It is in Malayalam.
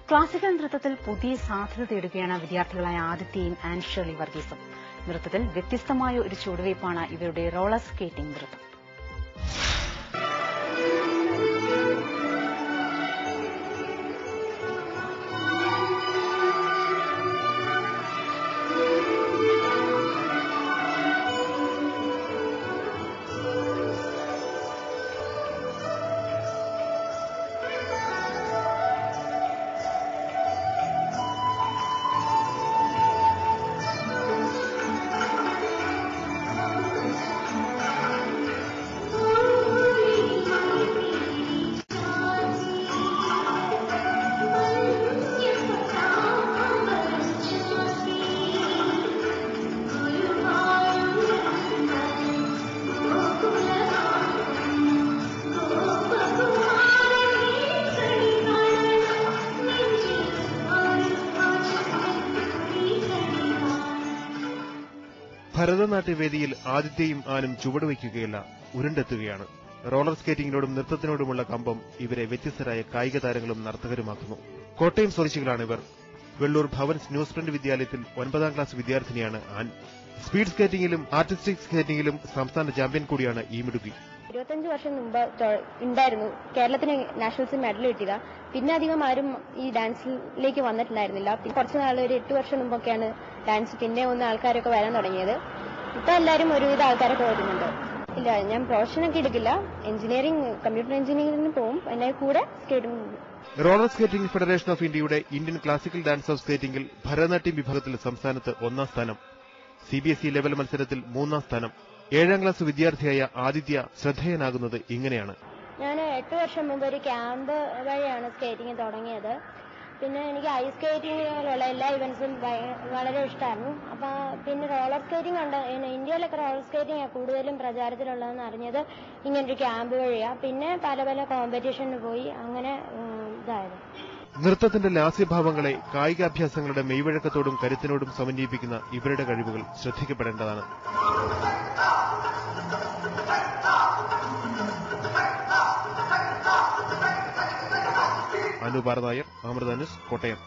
ക്ലാസിക്കൽ നൃത്തത്തിൽ പുതിയ സാധ്യത തേടുകയാണ് വിദ്യാർത്ഥികളായ ആദിത്യയും ആൻഡ് ഷേർലി വർഗീസും. നൃത്തത്തിൽ വ്യത്യസ്തമായ ഒരു ചുവടുവയ്പ്പാണ് ഇവരുടെ റോളർ സ്കേറ്റിംഗ് നൃത്തം. ഭരതനാട്യവേദിയിൽ ആദിത്യയും ആനും ചുവടുവയ്ക്കുകയല്ല, ഉരുണ്ടെത്തുകയാണ്. റോളർ സ്കേറ്റിംഗിനോടും നൃത്തത്തിനോടുമുള്ള കമ്പം ഇവരെ വ്യത്യസ്തരായ കായിക താരങ്ങളും നർത്തകരുമാക്കുന്നു. കോട്ടയം സ്വദേശികളാണിവർ. വെള്ളൂർ ഭവൻസ് ന്യൂസ് പ്രിന്റ് വിദ്യാലയത്തിൽ 9ാം ക്ലാസ് വിദ്യാർത്ഥിനിയാണ് ആൻ. സ്പീഡ് സ്കേറ്റിംഗിലും ആർട്ടിസ്റ്റിക് സ്കേറ്റിംഗിലും സംസ്ഥാന ചാമ്പ്യൻ കൂടിയാണ് ഈ മിടുക്കി. 25 വർഷം മുമ്പ് ഉണ്ടായിരുന്നു കേരളത്തിന് നാഷണൽസിൽ മെഡൽ കിട്ടിയത്. പിന്നെ അധികം ആരും ഈ ഡാൻസിലേക്ക് വന്നിട്ടുണ്ടായിരുന്നില്ല. പിന്നെ കുറച്ചു നാൾ ഒരു 8 വർഷം മുമ്പൊക്കെയാണ് ഡാൻസ് പിന്നെ ആൾക്കാരൊക്കെ വരാൻ തുടങ്ങിയത്. ഇപ്പൊ എല്ലാവരും ഒരുവിധ ആൾക്കാരൊക്കെ വരുന്നുണ്ട്. ഇല്ല, ഞാൻ പ്രൊഫഷനൊക്കെ എടുക്കില്ല. എഞ്ചിനീയറിംഗ്, കമ്പ്യൂട്ടർ എഞ്ചിനീയറിംഗിന് പോകും. അതിന്റെ കൂടെ skating. Roller skating federation of ഇന്ത്യയുടെ ഇന്ത്യൻ ക്ലാസിക്കൽ ഡാൻസ് ഓഫ് സ്കേറ്റിംഗിൽ ഭരതനാട്യം വിഭാഗത്തിൽ സംസ്ഥാനത്ത് 1ാം സ്ഥാനം, CBSE ലെവൽ മത്സരത്തിൽ 3ാം സ്ഥാനം. 7ാം ക്ലാസ് വിദ്യാർത്ഥിയായ ആദിത്യ ശ്രദ്ധേയനാകുന്നത് ഇങ്ങനെയാണ്. ഞാൻ 8 വർഷം മുമ്പ് ഒരു ക്യാമ്പ് വഴിയാണ് സ്കേറ്റിംഗ് തുടങ്ങിയത്. പിന്നെ എനിക്ക് ഐസ് സ്കേറ്റിംഗിലുള്ള എല്ലാ ഇവന്റ്സും വളരെ ഇഷ്ടമായിരുന്നു. അപ്പൊ പിന്നെ റോളർ സ്കേറ്റിംഗ് ഉണ്ട്. ഇന്ത്യയിലൊക്കെ റോളർ സ്കേറ്റിംഗ് കൂടുതലും പ്രചാരത്തിലുള്ളതെന്ന് അറിഞ്ഞത് ഇങ്ങനൊരു ക്യാമ്പ് വഴിയാണ്. പിന്നെ പല പല കോമ്പറ്റീഷന് പോയി അങ്ങനെ ഇതായത്. നൃത്തത്തിന്റെ ലാസ്യഭാവങ്ങളെ കായികാഭ്യാസങ്ങളുടെ മെയ്വഴക്കത്തോടും കരുത്തിനോടും സമന്വയിപ്പിക്കുന്ന ഇവരുടെ കഴിവുകൾ ശ്രദ്ധിക്കപ്പെടേണ്ടതാണ്. അനു നായർ, അമൃത ന്യൂസ്, കോട്ടയം.